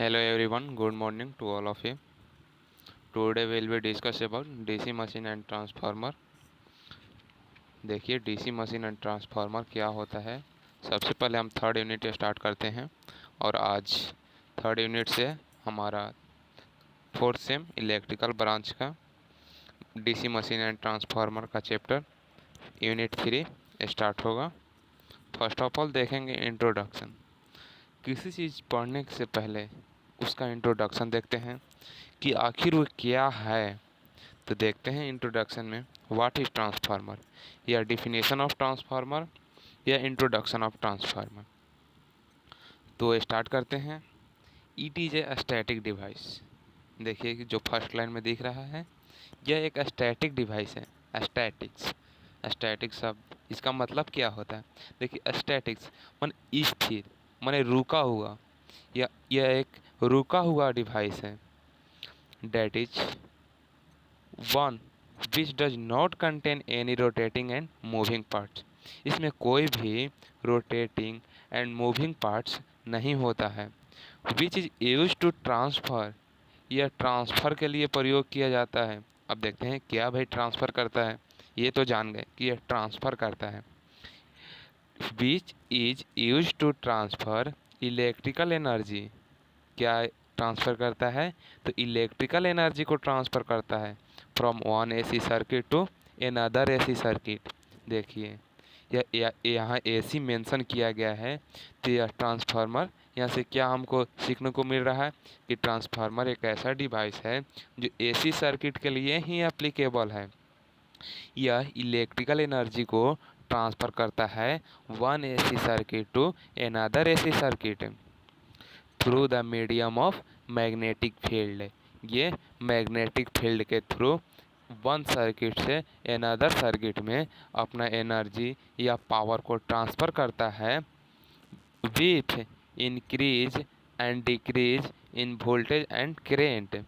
Hello everyone, good morning to all of you. Today we will be discuss about DC machine and transformer. देखिए DC machine and transformer क्या होता है। सबसे पहले हम third unit start करते हैं और आज थर्ड यूनिट से हमारा फोर्थ सेम इलेक्ट्रिकल ब्रांच का डीसी मशीन एंड ट्रांसफार्मर का चैप्टर यूनिट 3 स्टार्ट होगा। फर्स्ट ऑफ ऑल देखेंगे इंट्रोडक्शन। किसी चीज़ पढ़ने से पहले उसका इंट्रोडक्शन देखते हैं कि आखिर वो क्या है। तो देखते हैं इंट्रोडक्शन में व्हाट इज ट्रांसफार्मर या डिफिनेशन ऑफ ट्रांसफार्मर या इंट्रोडक्शन ऑफ ट्रांसफार्मर। तो स्टार्ट करते हैं। It is a static device. देखिए कि जो फर्स्ट लाइन में दिख रहा है यह एक स्टैटिक डिवाइस है। स्टैटिक्स, स्टैटिक शब्द इसका मतलब क्या होता है। देखिए स्टैटिक्स मन स्थिर, माने रुका हुआ, या यह एक रुका हुआ डिवाइस है। That is one which does not contain any rotating and moving parts. इसमें कोई भी रोटेटिंग एंड मूविंग पार्ट्स नहीं होता है। Which is use to transfer, यह ट्रांसफ़र के लिए प्रयोग किया जाता है। अब देखते हैं क्या भाई ट्रांसफ़र करता है। ये तो जान गए कि यह ट्रांसफ़र करता है। Which is use to transfer electrical energy, क्या ट्रांसफ़र करता है तो इलेक्ट्रिकल एनर्जी को ट्रांसफ़र करता है from one AC circuit to another AC circuit. देखिए यह यहाँ एसी मेंशन किया गया है तो यह ट्रांसफार्मर, यहाँ से क्या हमको सीखने को मिल रहा है कि ट्रांसफार्मर एक ऐसा डिवाइस है जो एसी सर्किट के लिए ही एप्लीकेबल है। यह इलेक्ट्रिकल एनर्जी को ट्रांसफ़र करता है one AC circuit to another AC circuit through the medium of magnetic field. ये मैग्नेटिक फील्ड के थ्रू वन सर्किट से अनदर सर्किट में अपना एनर्जी या पावर को ट्रांसफ़र करता है with increase and decrease in voltage and current.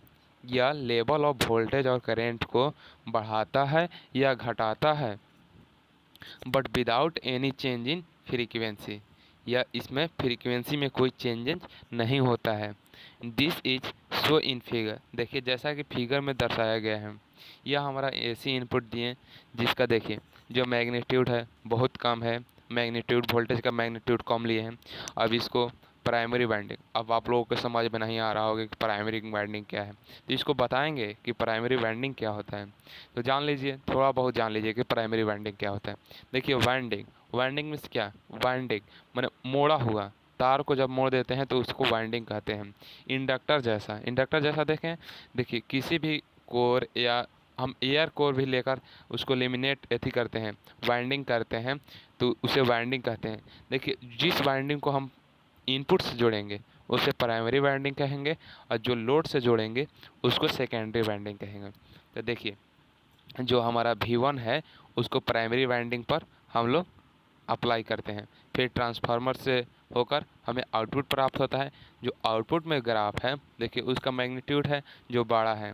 यह लेवल ऑफ वोल्टेज और करेंट को बढ़ाता है या घटाता है but without any change in frequency, या इसमें फ्रीक्वेंसी में कोई चेंजेस नहीं होता है। This is show in figure. देखिए जैसा कि फिगर में दर्शाया गया है, यह हमारा एसी इनपुट दिए जिसका देखिए जो मैग्नीट्यूड है बहुत कम है। मैग्नीट्यूड वोल्टेज का मैग्नीट्यूड कम लिए हैं। अब इसको प्राइमरी वाइंडिंग, अब आप लोगों को समझ में नहीं आ रहा होगा कि प्राइमरी वाइंडिंग क्या है, तो इसको बताएंगे कि प्राइमरी वाइंडिंग क्या होता है। तो जान लीजिए, थोड़ा बहुत जान लीजिए कि प्राइमरी वाइंडिंग क्या होता है। देखिए वाइंडिंग, वाइंडिंग मीन्स क्या, वाइंडिंग माने मोड़ा हुआ तार को जब मोड़ देते हैं तो उसको वाइंडिंग कहते हैं। इंडक्टर जैसा, इंडक्टर जैसा देखें, देखिए किसी भी कोर या हम एयर कोर भी लेकर उसको लेमिनेट एथी करते हैं, वाइंडिंग करते हैं, तो उसे वाइंडिंग कहते हैं। देखिए जिस वाइंडिंग को हम इनपुट से जोड़ेंगे उसे प्राइमरी वाइंडिंग कहेंगे और जो लोड से जोड़ेंगे उसको सेकेंडरी वाइंडिंग कहेंगे। तो देखिए जो हमारा V1 है उसको प्राइमरी वाइंडिंग पर हम लोग अप्लाई करते हैं, फिर ट्रांसफार्मर से होकर हमें आउटपुट प्राप्त होता है। जो आउटपुट में ग्राफ है देखिए उसका मैग्नीट्यूड है जो बड़ा है,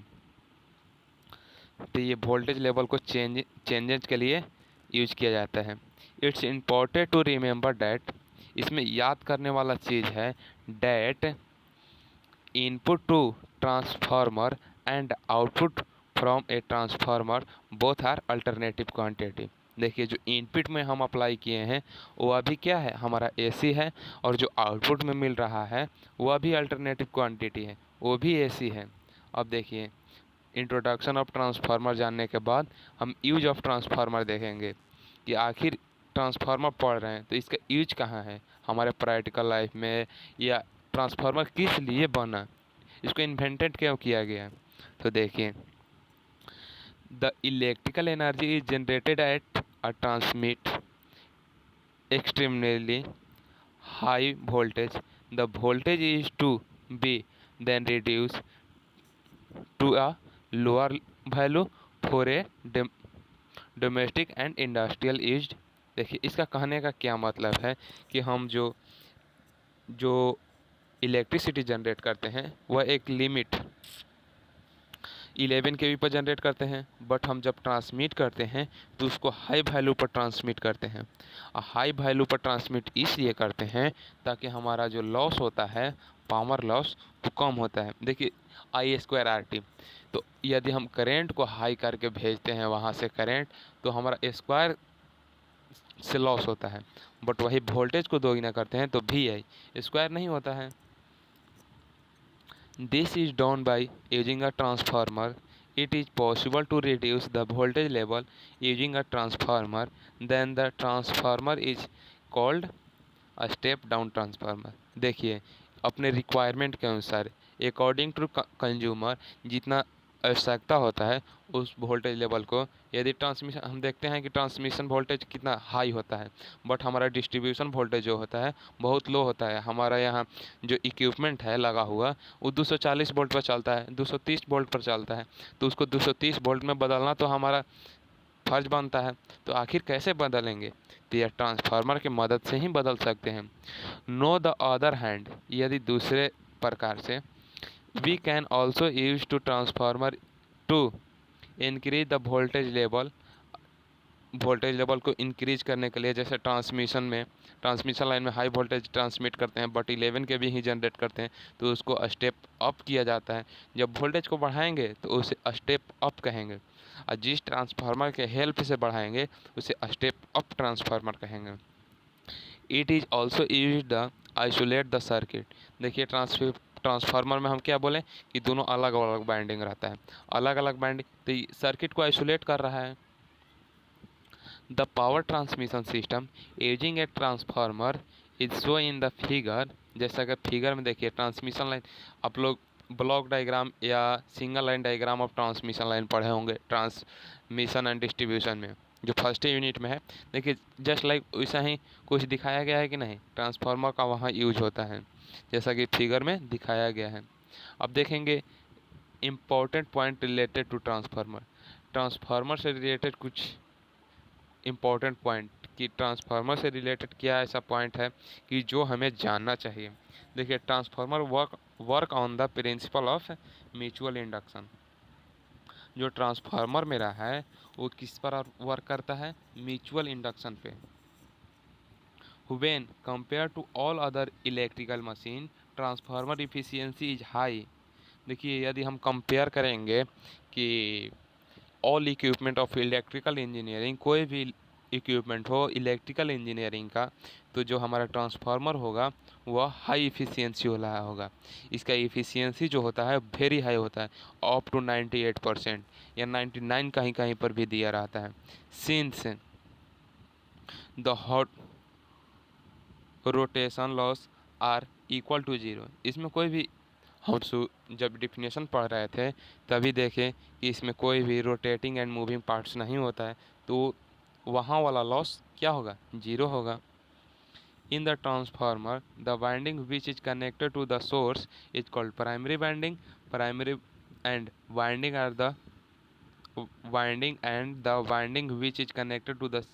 तो ये वोल्टेज लेवल को चेंजेस के लिए यूज किया जाता है। It's important to remember that, इसमें याद करने वाला चीज़ है that input to transformer and output from a transformer both are alternative quantity. देखिए जो इनपुट में हम अप्लाई किए हैं वो अभी क्या है हमारा एसी है, और जो आउटपुट में मिल रहा है वह भी अल्टरनेटिव क्वांटिटी है, वो भी एसी है। अब देखिए इंट्रोडक्शन ऑफ ट्रांसफार्मर जानने के बाद हम यूज ऑफ ट्रांसफार्मर देखेंगे कि आखिर ट्रांसफार्मर पढ़ रहे हैं तो इसका यूज कहाँ है हमारे प्रैक्टिकल लाइफ में, या ट्रांसफार्मर किस लिए बना, इसको इन्वेंटेड क्यों किया गया। तो देखिए the electrical energy is generated at a transmit extremely high voltage. The voltage is to be then reduced to a lower value for a domestic and industrial use. देखिए इसका कहने का क्या मतलब है कि हम जो जो इलेक्ट्रिसिटी जनरेट करते हैं वह एक लिमिट 11 kV पर जनरेट करते हैं, बट हम जब ट्रांसमिट करते हैं तो उसको हाई वैल्यू पर ट्रांसमिट करते हैं। हाई वैल्यू पर ट्रांसमिट इसलिए करते हैं ताकि हमारा जो लॉस होता है पावर लॉस कम होता है। देखिए I²RT, तो यदि हम करंट को हाई करके भेजते हैं वहाँ से करंट, तो हमारा स्क्वायर से लॉस होता है, बट वही वोल्टेज को दोगुना करते हैं तो VI स्क्वायर नहीं होता है। This is done by using a transformer. It is possible to reduce the voltage level using a transformer. Then the transformer is called a step down transformer. देखिए अपने रिक्वायरमेंट के अनुसार अकॉर्डिंग टू कंज्यूमर जितना आवश्यकता होता है उस voltage level को, यदि ट्रांसमिशन हम देखते हैं कि ट्रांसमिशन वोल्टेज कितना हाई होता है, बट हमारा डिस्ट्रीब्यूशन वोल्टेज जो होता है बहुत लो होता है। हमारा यहाँ जो इक्विपमेंट है लगा हुआ वो 240 वोल्ट पर चलता है, 230 वोल्ट पर चलता है, तो उसको 230 वोल्ट में बदलना तो हमारा फर्ज बनता है। तो आखिर कैसे बदलेंगे? तो यह ट्रांसफार्मर की मदद से ही बदल सकते हैं। नो द अदर हैंड, यदि दूसरे प्रकार से we can also use to transformer to increase the voltage level को इंक्रीज करने के लिए, जैसे ट्रांसमिशन लाइन में हाई वोल्टेज ट्रांसमिट करते हैं बट 11 के भी ही जनरेट करते हैं, तो उसको स्टेप अप किया जाता है। जब वोल्टेज को बढ़ाएंगे तो उसे स्टेप अप कहेंगे, और जिस ट्रांसफार्मर के हेल्प से बढ़ाएंगे उसे स्टेप अप ट्रांसफार्मर कहेंगे। It is also use the isolate the circuit. देखिए ट्रांसफार्मर में हम क्या बोलें कि दोनों अलग अलग बाइंडिंग रहता है, अलग अलग बाइंडिंग, तो सर्किट को आइसोलेट कर रहा है। The power transmission system using a transformer is show in the figure. जैसा कि फिगर में देखिए ट्रांसमिशन लाइन, आप लोग ब्लॉक डायग्राम या single line diagram of transmission line पढ़े होंगे ट्रांसमिशन एंड डिस्ट्रीब्यूशन में, जो फर्स्ट यूनिट में है। देखिए जस्ट लाइक वैसा ही कुछ दिखाया गया है कि नहीं, ट्रांसफार्मर का वहाँ यूज होता है जैसा कि फिगर में दिखाया गया है। अब देखेंगे important point related to transformer से रिलेटेड कुछ इम्पोर्टेंट पॉइंट, कि ट्रांसफार्मर से रिलेटेड क्या ऐसा पॉइंट है कि जो हमें जानना चाहिए। देखिए transformer work on the principle of mutual induction. जो ट्रांसफार्मर मेरा है वो किस पर वर्क करता है? म्यूचुअल इंडक्शन पे। When compare to all other electrical machine transformer efficiency is high. देखिए यदि हम कंपेयर करेंगे कि all equipment of electrical engineering, कोई भी इक्विपमेंट हो इलेक्ट्रिकल इंजीनियरिंग का, तो जो हमारा ट्रांसफार्मर होगा वह हाई इफ़िशियंसी वाला होगा। इसका इफ़िशियंसी जो होता है वेरी हाई होता है, अप टू 98% या 99 कहीं कहीं पर भी दिया रहता है। Since the hot rotation loss are equal to 0। इसमें कोई भी हम जब डिफिनेशन पढ़ रहे थे तभी देखें कि इसमें कोई भी रोटेटिंग एंड मूविंग पार्ट्स नहीं होता है, तो वहाँ वाला लॉस क्या होगा? 0 होगा। In the transformer the winding which is connected to the source is called primary winding. Primary and winding are the winding which is connected to the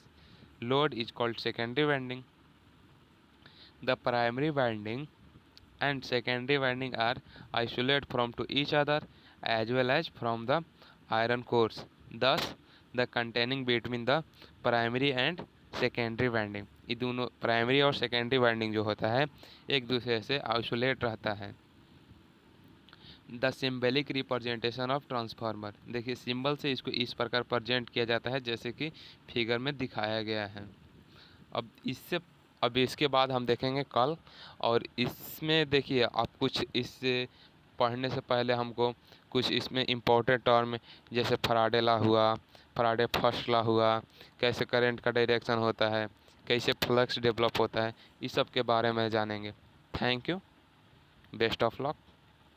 load is called secondary winding. The primary winding and secondary winding are isolated from to each other as well as from the iron cores. Thus, the containing between the primary and secondary winding, ये दोनों primary और secondary winding जो होता है एक दूसरे से isolate रहता है। The symbolic representation of transformer. देखिए सिंबल से इसको इस प्रकार प्रेजेंट किया जाता है जैसे कि फिगर में दिखाया गया है। अब इसके बाद हम देखेंगे कल, और इसमें देखिए आप कुछ इससे पढ़ने से पहले हमको कुछ इसमें इम्पोर्टेंट टर्म जैसे फराडे लॉ हुआ, फराडे फर्स्ट लॉ हुआ, कैसे करंट का डायरेक्शन होता है, कैसे फ्लक्स डेवलप होता है, इस सब के बारे में जानेंगे। Thank you, best of luck.